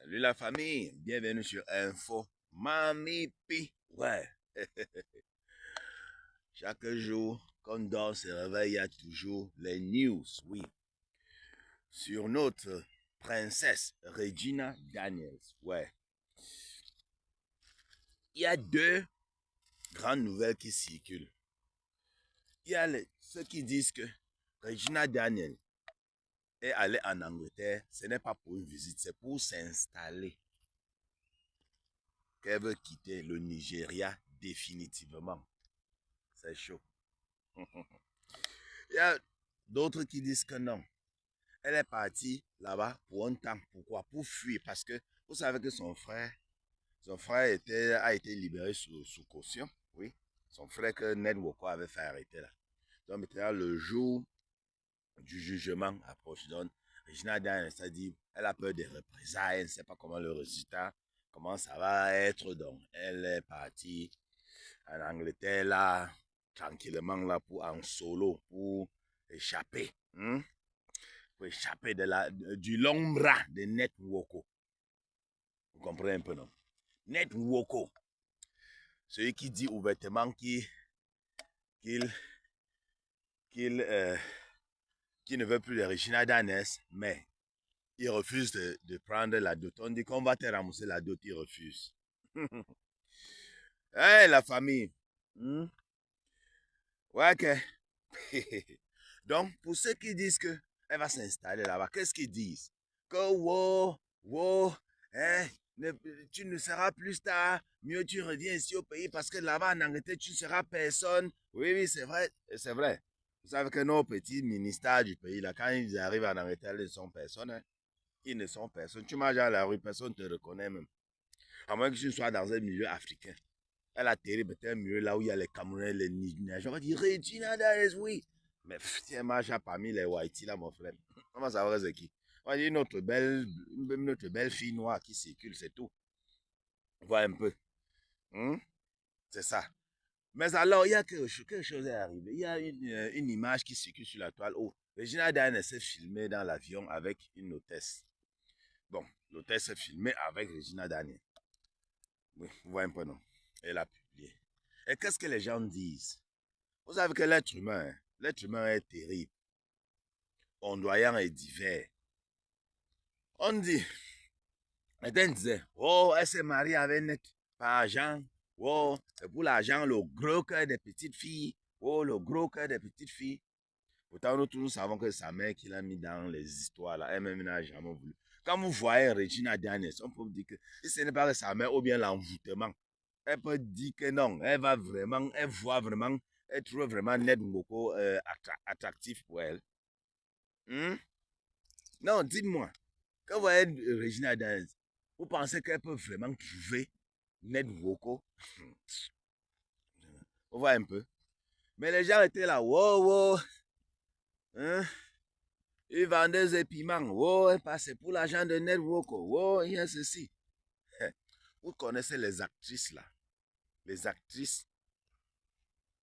Salut la famille, bienvenue sur Info Mami Pi. Ouais, chaque jour, quand on dort, se réveille, il y a toujours les news, oui. Sur notre princesse Regina Daniels, ouais. Il y a deux grandes nouvelles qui circulent. Il y a ceux qui disent que Regina Daniels est allée en Angleterre, ce n'est pas pour une visite, c'est pour s'installer. Qu'elle veut quitter le Nigeria définitivement. C'est chaud. Il y a d'autres qui disent que non. Elle est partie là-bas pour un temps. Pourquoi? Pour fuir. Parce que vous savez que son frère a été libéré sous caution. Oui. Son frère que Ned Woko avait fait arrêter là. Donc maintenant, le jour du jugement approche. Donc, Regina Daniels a dit, elle a peur des représailles. Elle ne sait pas comment le résultat, comment ça va être. Donc, elle est partie en Angleterre là, tranquillement là, en solo, pour échapper. Pour échapper du long bras de Ned Nwoko. Vous comprenez un peu, non? Ned Nwoko, celui qui dit ouvertement qu'il ne veut plus de Regina Daniels, mais il refuse de prendre la dot. On dit qu'on va te ramasser la dot, il refuse. Hey, la famille. Ouais, ok. Donc, pour ceux qui disent que elle va s'installer là-bas, qu'est-ce qu'ils disent? Que hein, tu ne seras plus star, mieux tu reviens ici au pays parce que là-bas en Angleterre, tu ne seras personne. Oui, oui, c'est vrai, c'est vrai. Vous savez que nos petits ministères du pays, là, quand ils arrivent en Angleterre, ils ne sont personne. Hein. Ils ne sont personne. Tu marches dans la rue, personne ne te reconnaît même. À moins que tu sois dans un milieu africain. Elle atterrit peut-être mieux là où il y a les Camerounais, les Nigériens. J'aurais dit Regina Daniels, oui. Mais si elle marche parmi les Whitey là, mon frère, comment ça va c'est qui? On va dire notre belle fille noire qui circule, c'est tout. Vois un peu. C'est ça. Mais alors, il y a quelque chose est arrivé. Il y a une image qui circule sur la toile où Regina Daniels s'est filmée dans l'avion avec une hôtesse. Bon, l'hôtesse s'est filmée avec Regina Daniels. Oui, vous voyez un peu, non? Elle a publié. Et qu'est-ce que les gens disent? Vous savez que l'être humain est terrible, ondoyant et divers. On dit, certains disaient, oh, elle s'est mariée avec Net par argent. Oh, c'est pour l'argent, le gros cœur des petites filles. Oh, le gros cœur des petites filles. Pourtant, nous tous nous savons que sa mère qui l'a mis dans les histoires, là, elle-même n'a jamais voulu. Quand vous voyez Regina Daniels, on peut vous dire que si ce n'est pas que sa mère ou bien l'envoûtement, elle peut dire que non, elle voit vraiment, elle trouve vraiment Ned Nwoko attractif pour elle. Non, dites-moi, quand vous voyez Regina Daniels, vous pensez qu'elle peut vraiment trouver Ned Nwoko? On voit un peu. Mais les gens étaient là, wow, wow. Hein? Ils vendaient des piments. Oh, c'est pour l'argent de Ned Nwoko. Oh, il y a ceci. Vous connaissez les actrices là. Les actrices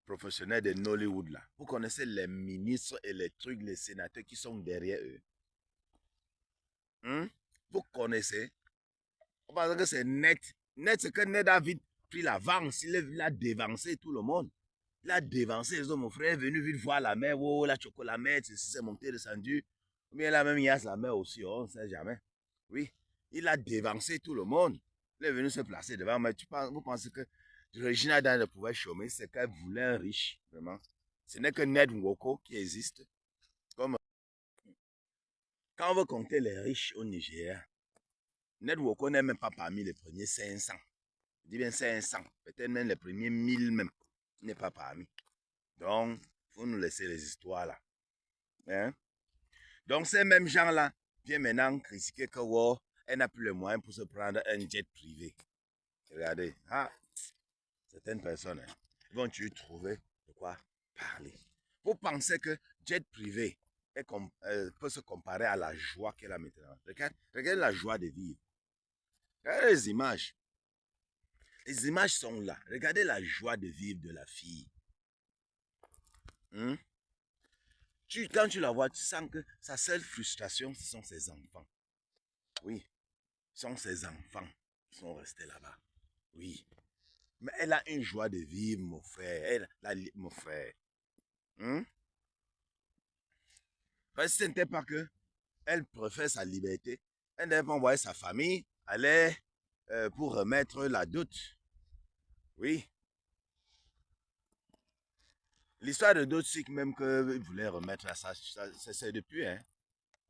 professionnels de Nollywood là. Vous connaissez les ministres et les trucs, les sénateurs qui sont derrière eux. Vous connaissez. Vous pensez que c'est net. Net, c'est que Ned a vite pris l'avance. Il a dévancé tout le monde. Il a dévancé. Mon frère est venu vite voir la mer. Oh, la chocolat mer, c'est monté, descendu. Ou bien là même, il y a sa mère aussi. Oh, on ne sait jamais. Oui. Il a dévancé tout le monde. Il est venu se placer devant. Mais vous pensez que Regina Daniels pouvait chômer, c'est qu'elle voulait un riche, vraiment. Ce n'est que Ned Nwoko qui existe. Comme quand on veut compter les riches au Nigeria, Ned Nwoko n'est même pas parmi les premiers 500. Je dis bien 500, peut-être même les premiers 1000 même. Il n'est pas parmi. Donc, il faut nous laisser les histoires là. Hein? Donc, ces mêmes gens-là viennent maintenant critiquer que wow, elle n'a plus les moyens pour se prendre un jet privé. Regardez, certaines personnes, hein, ils vont toujours trouver de quoi parler. Vous pensez que jet privé peut se comparer à la joie qu'elle a maintenant? Regardez la joie de vivre. Regardez les images. Les images sont là. Regardez la joie de vivre de la fille. Quand tu la vois, tu sens que sa seule frustration, ce sont ses enfants. Oui. sont ses enfants qui sont restés là-bas. Oui. Mais elle a une joie de vivre, mon frère. Mon frère. Parce que ce n'était pas que elle préfère sa liberté. Elle devait envoyer sa famille aller pour remettre la dot. Oui. L'histoire de d'autres, c'est que même qu'ils voulaient remettre ça, c'est depuis, hein.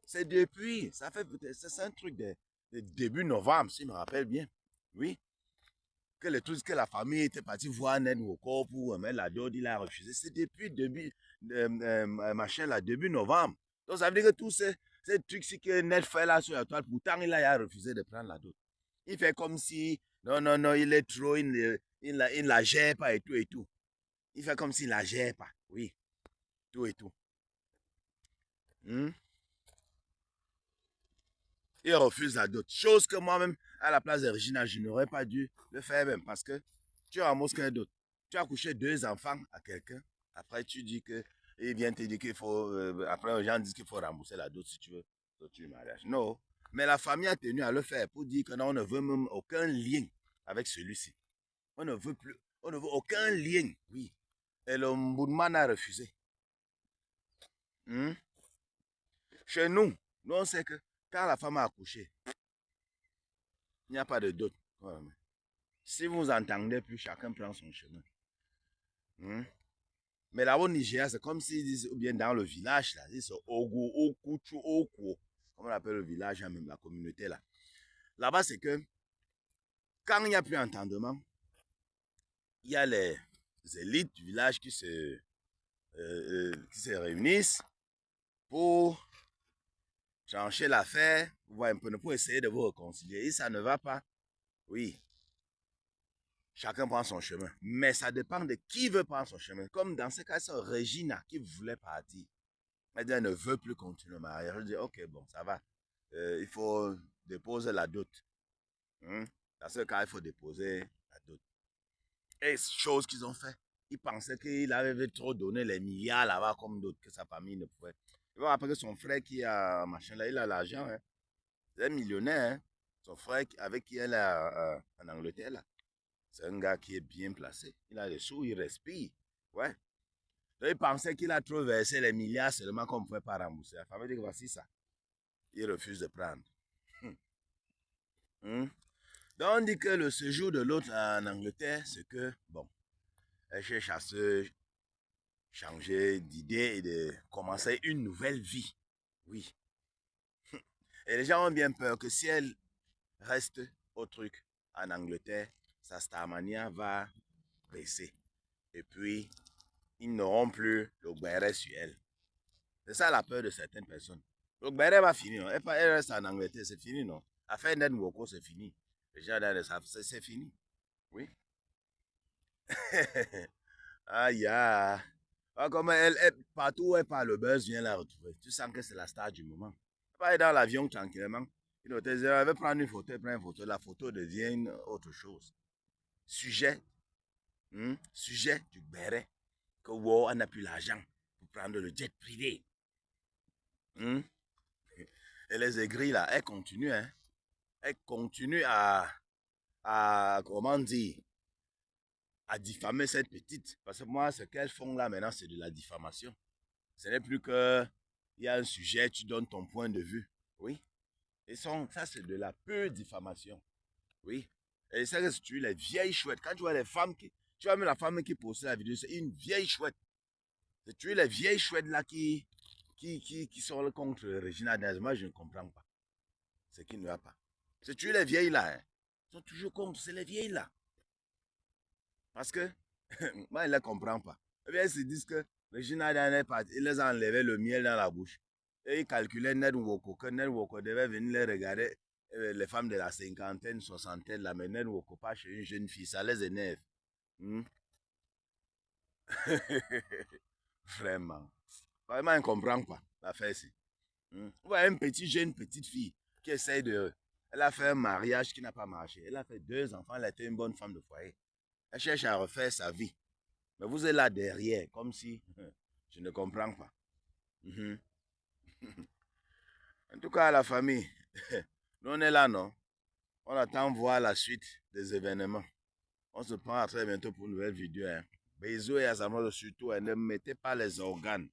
C'est depuis. Ça fait c'est un truc de début novembre, si je me rappelle bien. Oui. Que le truc que la famille était partie voir Ned Woko pour remettre la dot, il a refusé. C'est depuis début, machin là, début novembre. Donc ça veut dire que tous ces trucs que Ned fait là sur la toile, pourtant il a refusé de prendre la dot. Il fait comme si, non, il est trop, il la gère pas et tout et tout. Il fait comme s'il la gère pas, oui, tout et tout. Il refuse la dot. Chose que moi-même, à la place de Regina, je n'aurais pas dû le faire même parce que tu as un d'autre. Tu as couché 2 enfants à quelqu'un. Après, tu dis que, il vient te dire qu'il faut, après, les gens disent qu'il faut rembourser la dot si tu veux le mariage. Non. Mais la famille a tenu à le faire pour dire que non, on ne veut même aucun lien avec celui-ci. On ne veut plus, on ne veut aucun lien, oui. Et le Mboudman a refusé. Chez nous, on sait que quand la femme a accouché, il n'y a pas de dot. Si vous entendez plus, chacun prend son chemin. Mais là au Nigeria, c'est comme s'ils disent, ou bien dans le village, là, ils disent Ogu, Okuchu, Oku. Comment on appelle le village, même la communauté là. Là-bas, c'est que quand il n'y a plus d'entendement, il y a les élites du village qui se réunissent pour changer l'affaire, pour essayer de vous réconcilier. Et ça ne va pas. Oui. Chacun prend son chemin. Mais ça dépend de qui veut prendre son chemin. Comme dans ce cas, c'est Regina qui voulait partir. Elle dit, elle ne veut plus continuer le mariage. Je dis, ok, bon, ça va. Il faut déposer la dot. Dans ce cas, il faut déposer la dot. Et chose qu'ils ont fait. Ils pensaient qu'il avait trop donné les milliards là-bas comme d'autres, que sa famille ne pouvait. Ils vont rappeler que son frère qui a machin là, il a l'argent. Hein. C'est un millionnaire. Hein. Son frère avec qui elle est en Angleterre là. C'est un gars qui est bien placé. Il a des sous, il respire. Ouais. Donc, il pensait qu'il a trop versé les milliards seulement qu'on ne pouvait pas rembourser. La famille dit que voici ça. Il refuse de prendre. Donc, on dit que le séjour de l'autre en Angleterre, c'est que, bon, elle cherche à se changer d'idée et de commencer une nouvelle vie. Oui. Et les gens ont bien peur que si elle reste au truc en Angleterre, sa starmania va baisser. Et puis, ils n'auront plus le béret sur elle. C'est ça la peur de certaines personnes. Le béret va finir. Non? Elle reste en Angleterre, c'est fini, non? Affaire Ned Woko, c'est fini. Les gens c'est fini. Oui. Aïe, aïe. Comme partout où elle parle, le buzz vient la retrouver. Tu sens que c'est la star du moment. Elle va dans l'avion tranquillement. Elle veut prendre une photo, elle prend une photo. La photo devient autre chose. Sujet. Sujet du béret. Que wow, on n'a plus l'argent pour prendre le jet privé. Et les aigris là, elles continuent, hein. Elles continuent à comment dire, à diffamer cette petite. Parce que moi, ce qu'elles font là maintenant, c'est de la diffamation. Ce n'est plus que il y a un sujet, tu donnes ton point de vue. Oui. Et ça, c'est de la pure diffamation. Oui. Et ça, c'est tu les vieilles chouettes. Quand tu vois les femmes qui. Tu vois même la femme qui poste la vidéo, c'est une vieille chouette. C'est tu les vieilles chouettes là qui sont contre Regina Dance. Moi, je ne comprends pas. Ce qui ne va pas. C'est tu les vieilles là. Hein. Ils sont toujours comme c'est les vieilles là. Parce que moi, je ne les comprends pas. Eh bien, ils se disent que Regina Dance est parti. Il les a enlevé le miel dans la bouche. Et ils calculaient Ned Woko, que Ned Woko devait venir les regarder. Les femmes de la cinquantaine, soixantaine, là, mais Ned Woko pas chez une jeune fille. Ça les énerve. Vraiment. Vraiment, je ne comprends pas l'affaire ici. Vous voyez une petite jeune petite fille qui essaye de. Elle a fait un mariage qui n'a pas marché. Elle a fait 2 enfants. Elle a été une bonne femme de foyer. Elle cherche à refaire sa vie. Mais vous êtes là derrière, comme si. Je ne comprends pas. En tout cas, la famille. Nous, on est là, non? On attend voir la suite des événements. On se prend à très bientôt pour une nouvelle vidéo. Hein. Bisous et à sa mort surtout. Ne mettez pas les organes.